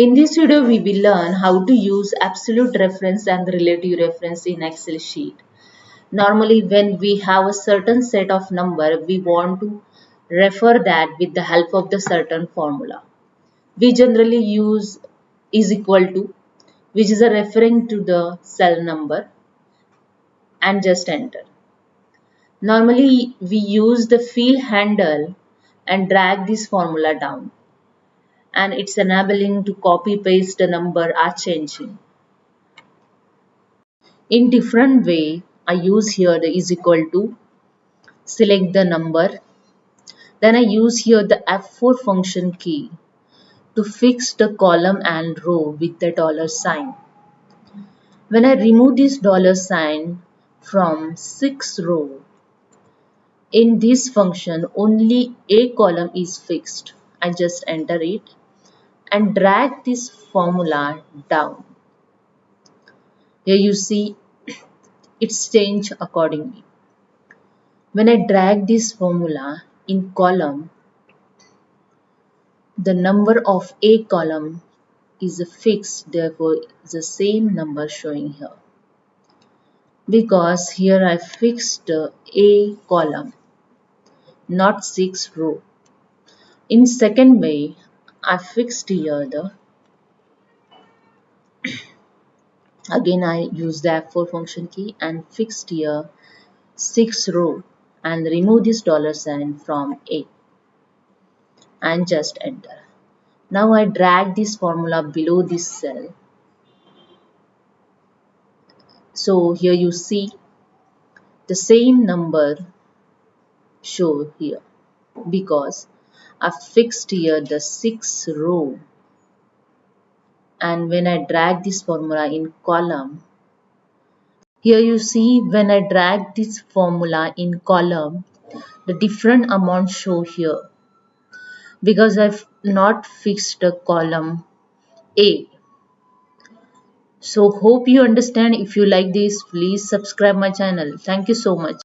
In this video, we will learn how to use absolute reference and relative reference in Excel sheet. Normally, when we have a certain set of number, we want to refer that with the help of the certain formula. We generally use is equal to, which is a referring to the cell number, and just enter. Normally, we use the fill handle and drag this formula down, and it's enabling to copy paste the number are changing. In different way, I use here the is equal to, select the number, then I use here the F4 function key to fix the column and row with the dollar sign. When I remove this dollar sign from 6 row, in this function only a column is fixed. I just enter it and drag this formula down. Here you see it's changed accordingly. When I drag this formula in column, the number of a column is fixed, therefore the same number showing here. Because here I fixed a column, not 6 row. In second way, I fixed here the, again I use the F4 function key and fixed here 6 row and remove this dollar sign from a and just enter. Now I drag this formula below this cell. So here you see the same number show here because I fixed here the 6 row, and when I drag this formula in column, here you see when I drag this formula in column, the different amount show here because I've not fixed the column A. So hope you understand. If you like this, please subscribe my channel. Thank you so much.